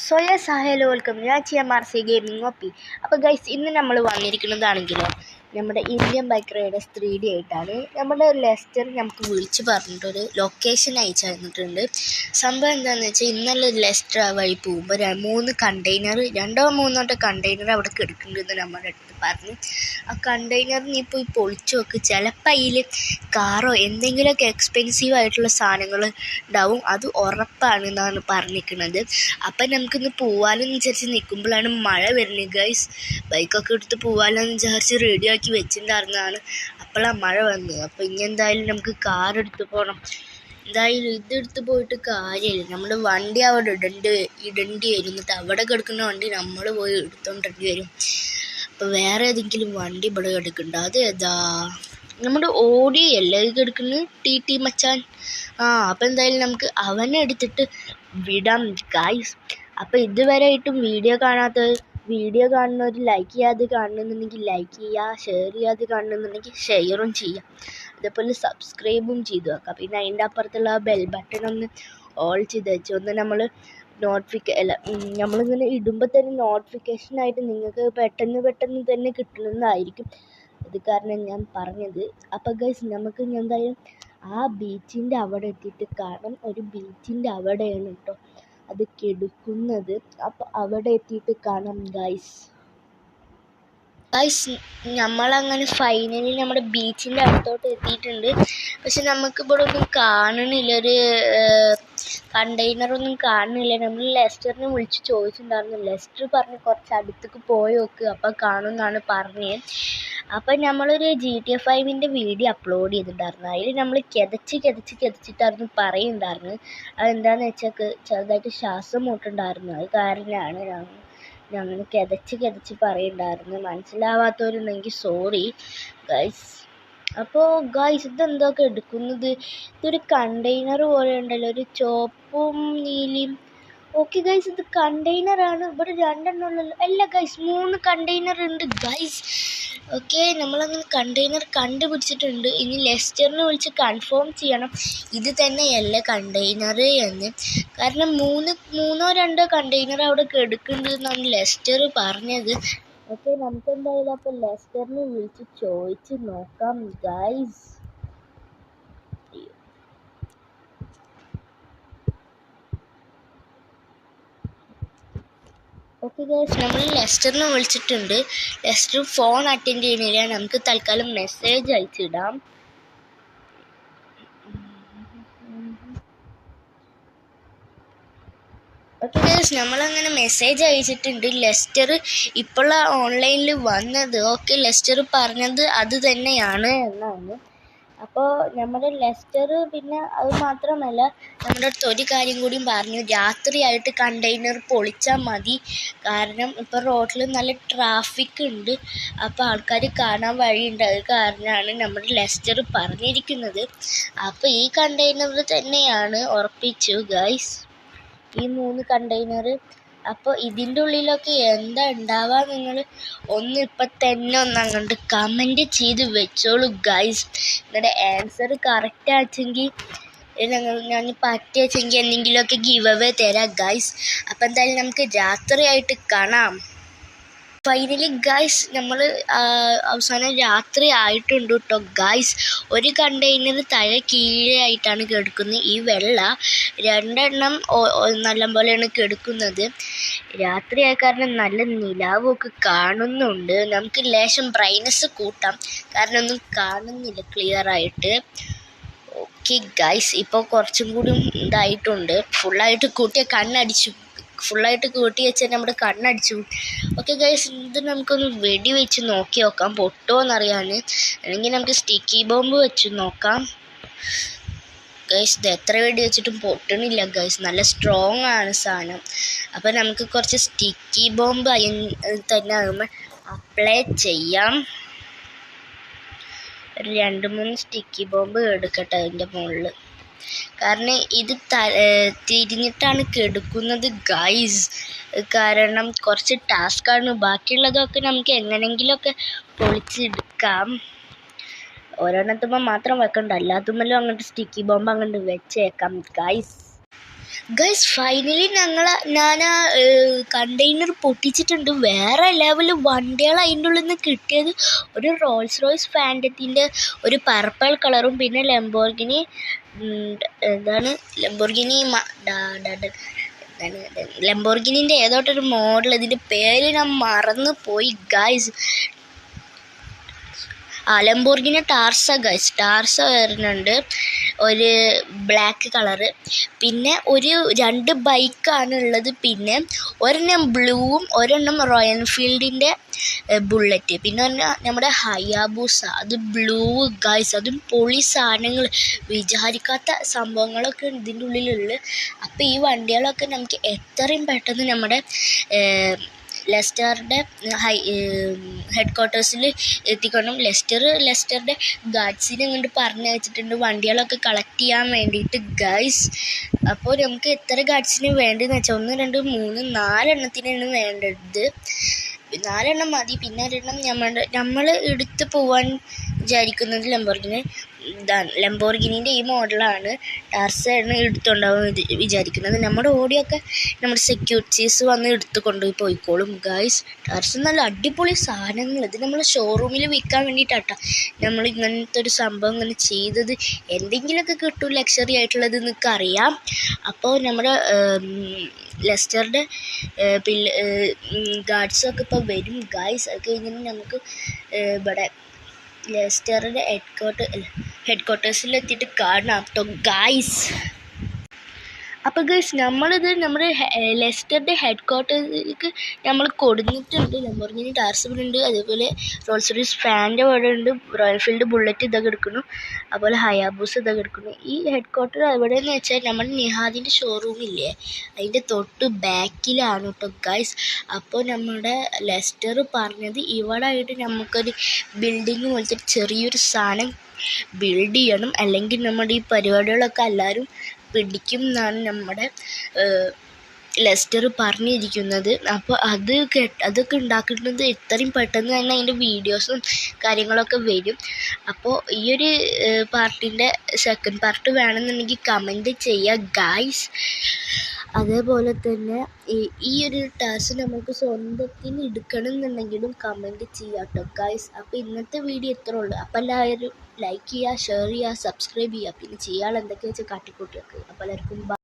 So yes hello welcome. ഞാൻ CMRC gaming ഒപ്പി. അപ്പോൾ guys, ഇന്ന് നമ്മൾ വന്നിരിക്കുന്നതാണെങ്കിലോ നമ്മുടെ ഇന്ത്യൻ ബൈക്ക് റൈഡേഴ്സ് 3D ആയിട്ടാണ്. നമ്മുടെ ലെസ്റ്റർ നമുക്ക് വിളിച്ച് പറഞ്ഞിട്ടൊരു ലൊക്കേഷൻ അയച്ചു തന്നിട്ടുണ്ട്. സംഭവം എന്താണെന്ന് വെച്ചാൽ, ഇന്നലെ ലെസ്റ്റർ വഴി പോകുമ്പോൾ 3 കണ്ടെയ്നർ, 2-3 കണ്ടെയ്നർ അവിടെ കിടക്കുന്നുണ്ടെന്ന് നമ്മുടെ അടുത്ത് പറഞ്ഞു. ആ കണ്ടെയ്നർ നീ പോയി പൊളിച്ചു നോക്ക്, ചിലപ്പോൾ അതിൽ കാറോ എന്തെങ്കിലുമൊക്കെ എക്സ്പെൻസീവ് ആയിട്ടുള്ള സാധനങ്ങൾ ഉണ്ടാവും, അത് ഉറപ്പാണ് എന്നാണ് പറഞ്ഞിരിക്കുന്നത്. അപ്പം നമുക്കിന്ന് പോവാലെന്ന് വിചാരിച്ച് നിൽക്കുമ്പോഴാണ് മഴ വരുന്നത് ഗൈസ്. ബൈക്കൊക്കെ എടുത്ത് പോവാലെന്ന് വിചാരിച്ച് റെഡിയാക്കി വെച്ചിട്ടുണ്ടായിരുന്നതാണ്. അപ്പോഴാണ് മഴ വന്നത്. അപ്പോൾ ഇനി എന്തായാലും നമുക്ക് കാർ എടുത്ത് പോകണം. എന്തായാലും ഇതെടുത്ത് പോയിട്ട് കാര്യമില്ല, നമ്മുടെ വണ്ടി അവിടെ ഇടേണ്ടി വരും. എന്നിട്ട് അവിടെ കിടക്കുന്ന വണ്ടി നമ്മൾ പോയി എടുത്തോണ്ടിരേണ്ടി വരും. അപ്പോൾ വേറെ ഏതെങ്കിലും വണ്ടി ഇവിടെ കിടക്കുന്നുണ്ട്. അത് ഏതാ? നമ്മുടെ ഓടി അല്ലേ ഇത് കിടക്കുന്നത്, TT മച്ചാൻ. അപ്പം എന്തായാലും നമുക്ക് അവനെ എടുത്തിട്ട് വിടാം ഗൈസ്. അപ്പോൾ ഇതുവരെ ആയിട്ടും വീഡിയോ കാണുന്നവർ ലൈക്ക് ചെയ്യാതെ കാണുന്നുണ്ടെങ്കിൽ ലൈക്ക് ചെയ്യുക, ഷെയർ ചെയ്യാതെ കാണുന്നുണ്ടെങ്കിൽ ഷെയറും ചെയ്യാം, അതേപോലെ സബ്സ്ക്രൈബും ചെയ്ത് വെക്കാം. പിന്നെ അതിൻ്റെ അപ്പുറത്തുള്ള ബെൽ ബട്ടൺ ഒന്ന് ഓൾ ചെയ്ത് വെച്ചു, ഒന്ന് നമ്മൾ നമ്മളിങ്ങനെ ഇടുമ്പോൾ തന്നെ നോട്ടിഫിക്കേഷനായിട്ട് നിങ്ങൾക്ക് പെട്ടെന്ന് തന്നെ കിട്ടുന്നതായിരിക്കും. അത് കാരണം ഞാൻ പറഞ്ഞത്. അപ്പോൾ ഗൈസ്, നമുക്ക് എന്തായാലും ആ ബീച്ചിൻ്റെ അവിടെ എത്തിയിട്ട് കാണാം. ഒരു ബീച്ചിൻ്റെ അവിടെയാണ് കേട്ടോ അത് കിടക്കുന്നത്. അപ്പോൾ അവിടെ എത്തിയിട്ട് കാണാം ഗൈസ്. നമ്മളങ്ങനെ ഫൈനലി നമ്മുടെ ബീച്ചിൻ്റെ അടുത്തോട്ട് എത്തിയിട്ടുണ്ട്. പക്ഷെ നമുക്കിവിടെ ഒന്നും കാണണില്ല, ഒരു കണ്ടെയ്നറൊന്നും കാണുന്നില്ല. നമ്മൾ ലെസ്റ്ററിനെ വിളിച്ച് ചോദിച്ചിട്ടുണ്ടായിരുന്നു. ലെസ്റ്റർ പറഞ്ഞ് കുറച്ച് അടുത്തേക്ക് പോയി നോക്ക്, അപ്പം കാണുമെന്നാണ് പറഞ്ഞത്. അപ്പം നമ്മളൊരു GTA 5 വീഡിയോ അപ്ലോഡ് ചെയ്തിട്ടുണ്ടായിരുന്നു. അതിൽ നമ്മൾ കിതച്ചിട്ടായിരുന്നു പറയുന്നുണ്ടായിരുന്നു. അതെന്താണെന്ന് വെച്ചാൽ ചെറുതായിട്ട് ശ്വാസം മുട്ടുണ്ടായിരുന്നു. അത് കാരണമാണ് ഞങ്ങൾ കിതച്ച് പറയുന്നുണ്ടായിരുന്നു. മനസ്സിലാവാത്തവരുണ്ടെങ്കിൽ സോറി ഗൈസ്. അപ്പോൾ ഗൈസ്, ഇതെന്തൊക്കെ എടുക്കുന്നത്? ഇതൊരു കണ്ടെയ്നർ പോലെ ഉണ്ടല്ലോ, ഒരു ചുവപ്പും നീലയും. ഓക്കെ ഗൈസ്, ഇത് കണ്ടെയ്നറാണ്. ഇവിടെ 2 ഉള്ളല്ലോ. അല്ല ഗൈസ്, 3 കണ്ടെയ്നർ ഉണ്ട് ഗൈസ്. ഓക്കെ, നമ്മളങ്ങനെ കണ്ടെയ്നർ കണ്ടുപിടിച്ചിട്ടുണ്ട്. ഇനി ലെസ്റ്ററിനെ വിളിച്ച് കൺഫേം ചെയ്യണം ഇത് തന്നെയല്ല കണ്ടെയ്നർ എന്ന്. കാരണം 3-2 കണ്ടെയ്നർ അവിടെ കിടക്കുന്നുണ്ടെന്നാണ് ലെസ്റ്റർ പറഞ്ഞത്. ഓക്കെ, നമുക്ക് എന്തായാലും അപ്പോൾ ലെസ്റ്ററിനെ വിളിച്ച് ചോദിച്ച് നോക്കാം ഗൈസ്. ഓക്കെ ഗൈസ്, നമ്മൾ ലെസ്റ്ററിനെ വിളിച്ചിട്ടുണ്ട്. ലെസ്റ്റർ ഫോൺ അറ്റൻഡ് ചെയ്യണില്ല. നമുക്ക് തൽക്കാലം മെസ്സേജ് അയച്ചിടാം. ഓക്കെ ഗൈസ്, നമ്മളങ്ങനെ മെസ്സേജ് അയച്ചിട്ടുണ്ട്. ലെസ്റ്റർ ഇപ്പോഴാണ് ഓൺലൈനിൽ വന്നത്. ഓക്കെ, ലെസ്റ്റർ പറഞ്ഞത് അത് തന്നെയാണ് എന്നാണ്. അപ്പോൾ നമ്മുടെ ലെസ്റ്റർ പിന്നെ അത് മാത്രമല്ല, നമ്മുടെ അടുത്ത് ഒരു കാര്യം കൂടി പറഞ്ഞു. രാത്രിയായിട്ട് കണ്ടെയ്നർ പൊളിച്ചാൽ മതി, കാരണം ഇപ്പോൾ റോഡിൽ നല്ല ട്രാഫിക് ഉണ്ട്, അപ്പോൾ ആൾക്കാർ കാണാൻ വഴിയുണ്ട്. അത് കാരണമാണ് നമ്മുടെ ലെസ്റ്റർ പറഞ്ഞിരിക്കുന്നത്. അപ്പോൾ ഈ കണ്ടെയ്നർ തന്നെയാണ്, ഉറപ്പിച്ചു ഗൈസ്, ഈ 3 കണ്ടെയ്നർ. അപ്പോൾ ഇതിൻ്റെ ഉള്ളിലൊക്കെ എന്താ ഉണ്ടാവുക, നിങ്ങൾ ഇപ്പം തന്നെ അങ്ങോട്ട് കമൻറ്റ് ചെയ്ത് വെച്ചോളൂ ഗൈസ്. നിങ്ങളുടെ ആൻസർ കറക്റ്റ് ആച്ചെങ്കിൽ ഞാൻ പറ്റിയെങ്കിൽ എന്തെങ്കിലുമൊക്കെ ഗിവ് അവേ തരാം ഗൈസ്. അപ്പം എന്തായാലും നമുക്ക് രാത്രിയായിട്ട് കാണാം. ഫൈനലി ഗൈസ്, നമ്മൾ അവസാനം രാത്രി ആയിട്ടുണ്ട് കേട്ടോ ഗൈസ്. ഒരു കണ്ടെയ്നർ കീഴേ ആയിട്ടാണ് കിടക്കുന്നത്. ഈ വെള്ള 2 നല്ലപോലെയാണ് കിടക്കുന്നത്. രാത്രിയായ കാരണം നല്ല നിലാവൊക്കെ കാണുന്നുണ്ട്. നമുക്ക് ലേശം ബ്രൈറ്റ്നസ് കൂട്ടാം, കാരണം ഒന്നും കാണുന്നില്ല ക്ലിയർ ആയിട്ട്. ഓക്കെ ഗൈസ്, ഇപ്പോൾ കുറച്ചും കൂടി ഇതായിട്ടുണ്ട്. ഫുള്ളായിട്ട് കൂട്ടി വെച്ചാൽ നമ്മുടെ കണ്ണടിച്ചു. ഓക്കെ ഗൈസ്, ഇത് നമുക്കൊന്ന് വെടി വെച്ച് നോക്കി നോക്കാം, പൊട്ടുമോ എന്നറിയാൻ. അല്ലെങ്കിൽ നമുക്ക് സ്റ്റിക്കി ബോംബ് വെച്ച് നോക്കാം ഗൈസ്. ഇത് എത്ര വെടി വെച്ചിട്ടും പൊട്ടണില്ല ഗൈസ്, നല്ല സ്ട്രോങ് ആണ് സാധനം. അപ്പം നമുക്ക് കുറച്ച് സ്റ്റിക്കി ബോംബ് തന്നെ ആകുമ്പോൾ അപ്ലൈ ചെയ്യാം. ഒരു 2-3 സ്റ്റിക്കി ബോംബ് എടുക്കട്ടെ അതിൻ്റെ മുകളിൽ, കാരണം ഇത് തിരിഞ്ഞിട്ടാണ് കിടക്കുന്നത് ഗൈസ്. കാരണം കുറച്ച് ടാസ്ക്കാണ്. ബാക്കിയുള്ളതൊക്കെ നമുക്ക് എങ്ങനെയെങ്കിലുമൊക്കെ പൊളിച്ചെടുക്കാം. ഒരെണ്ണത്തുമ്പോൾ മാത്രം വെക്കണ്ട, എല്ലാത്തുമ്മലും അങ്ങോട്ട് സ്റ്റിക്കി ബോംബ് അങ്ങോട്ട് വെച്ചേക്കാം ഗൈസ്. ഗൈസ് ഫൈനലി ഞാൻ ആ കണ്ടെയ്നർ പൊട്ടിച്ചിട്ടുണ്ട്. വേറെ ലെവൽ വണ്ടികൾ അതിൻ്റെ ഉള്ളിൽ നിന്ന് കിട്ടിയത് ഒരു റോൾസ് റോയ്സ് ഫാൻറ്റത്തിൻ്റെ ഒരു പർപ്പിൾ കളറും പിന്നെ ലംബോർഗിനി എന്താണ് ലംബോർഗിനി ലംബോർഗിനിൻ്റെ ഏതോട്ടൊരു മോഡൽ, ഇതിൻ്റെ പേര് ഞാൻ മറന്നു പോയി ഗൈസ്. ലംബോർഗിനി ടാർസ ഗൈസ്, ടാർസ വരുന്നുണ്ട് ഒരു ബ്ലാക്ക് കളറ്. പിന്നെ രണ്ട് ബൈക്കാണ് ഉള്ളത്. പിന്നെ ഒരെണ്ണം ബ്ലൂവും ഒരെണ്ണം റോയൽ എൻഫീൽഡിൻ്റെ ബുള്ളറ്റ്, പിന്നെ ഒരെണ്ണം നമ്മുടെ ഹയാബൂസ, അത് ബ്ലൂ ഗൈസ്. അതും പൊളി സാധനങ്ങൾ, വിചാരിക്കാത്ത സംഭവങ്ങളൊക്കെ ഇതിൻ്റെ ഉള്ളിലുള്ളത്. അപ്പോൾ ഈ വണ്ടികളൊക്കെ നമുക്ക് എത്രയും പെട്ടെന്ന് നമ്മുടെ ലെസ്റ്ററുടെ ഹെഡ് ക്വാർട്ടേഴ്സിൽ എത്തിക്കണം. ലെസ്റ്ററുടെ ഗാർഡ്സിനെ കൊണ്ട് പറഞ്ഞു വെച്ചിട്ടുണ്ട് വണ്ടികളൊക്കെ കളക്ട് ചെയ്യാൻ വേണ്ടിയിട്ട് ഗൈസ്. അപ്പോൾ നമുക്ക് എത്ര ഗാർഡ്സിന് വേണ്ടതെന്ന് വെച്ചാൽ 1 2 3 4 എണ്ണത്തിനാണ് വേണ്ടത്. 4 എണ്ണം മതി. പിന്നെ ഒരെണ്ണം നമ്മൾ എടുത്ത് പോവാൻ വിചാരിക്കുന്നത് ലംബോർഗിനിൻ്റെ ഈ മോഡലാണ്. ടാർസയാണ് എടുത്തുണ്ടാവും വിചാരിക്കുന്നത്. നമ്മുടെ ഓടിയൊക്കെ നമ്മുടെ സെക്യൂരിറ്റീസ് വന്ന് എടുത്ത് കൊണ്ടുപോയി പോയിക്കോളും ഗൈസ്. ടാർസ നല്ല അടിപൊളി സാധനങ്ങൾ, ഇത് നമ്മൾ ഷോറൂമിൽ വിൽക്കാൻ വേണ്ടിയിട്ടാണ് നമ്മൾ ഇങ്ങനത്തെ ഒരു സംഭവം ഇങ്ങനെ ചെയ്തത്. എന്തെങ്കിലുമൊക്കെ കിട്ടും ലക്ഷറി ആയിട്ടുള്ളത് നിങ്ങൾക്ക് അറിയാം. അപ്പോൾ നമ്മുടെ ലെസ്റ്ററുടെ ഗാർഡ്സൊക്കെ ഇപ്പോൾ വരും ഗൈസ്. അത് കഴിഞ്ഞാൽ നമുക്ക് ഇവിടെ ലെസ്റ്ററുടെ ഹെഡ് ക്വാർട്ടേഴ്സിലെത്തിയിട്ട് കാണാം കേട്ടോ ഗൈസ്. അപ്പോൾ ഗൈസ് നമ്മുടെ ലെസ്റ്ററുടെ ഹെഡ് ക്വാർട്ടേഴ്സിലേക്ക് നമ്മൾ കൊടുത്തിട്ടുണ്ട്. ലംബോർഗിനി ടാർസിലുണ്ട്, അതേപോലെ റോൾസ് റോയ്സ് ഫാൻ്റെ അവിടെ ഉണ്ട്, റോയൽ എൻഫീൽഡ് ബുള്ളറ്റ് ഇതൊക്കെ എടുക്കുന്നു, അതുപോലെ ഹയാബൂസ് ഇതൊക്കെ എടുക്കുന്നു. ഈ ഹെഡ് ക്വാർട്ടർ എവിടെയെന്ന് വെച്ചാൽ നമ്മുടെ നിഹാദിൻ്റെ ഷോറൂമില്ലേ അതിൻ്റെ തൊട്ട് ബാക്കിലാണ് കേട്ടോ ഗൈസ്. അപ്പോൾ നമ്മുടെ ലെസ്റ്റർ പറഞ്ഞത് ഇവിടെ ആയിട്ട് നമുക്കൊരു ബിൽഡിങ് പോലത്തെ ചെറിയൊരു സാധനം ബിൽഡ് ചെയ്യണം, അല്ലെങ്കിൽ നമ്മുടെ ഈ പരിപാടികളൊക്കെ എല്ലാവരും പിടിക്കും എന്നാണ് നമ്മുടെ ലെസ്റ്റർ പറഞ്ഞിരിക്കുന്നത്. അപ്പോൾ അതൊക്കെ ഉണ്ടാക്കുന്നത് എത്രയും പെട്ടെന്ന് തന്നെ അതിൻ്റെ വീഡിയോസും കാര്യങ്ങളൊക്കെ വരും. അപ്പോൾ ഈ ഒരു പാർട്ടിൻ്റെ സെക്കൻഡ് പാർട്ട് വേണമെന്നുണ്ടെങ്കിൽ കമൻറ്റ് ചെയ്യുക ഗൈസ്. അതേപോലെ തന്നെ ഈ ഒരു ടാസ്ക് നമുക്ക് സ്വന്തത്തിൽ എടുക്കണം എന്നുണ്ടെങ്കിലും കമൻറ്റ് ചെയ്യാം കേട്ടോ ഗൈസ്. അപ്പോൾ ഇന്നത്തെ വീഡിയോ ഇത്രേ ഉള്ളൂ. അപ്പോൾ എല്ലാവരും ലൈക്ക് ചെയ്യുക, ഷെയർ ചെയ്യുക, സബ്സ്ക്രൈബ് ചെയ്യുക, പിന്നെ ചെയ്യാൻ എന്തൊക്കെയാ വെച്ചാൽ കാട്ടിക്കൂട്ടി വെക്കുക. അപ്പോൾ എല്ലാവർക്കും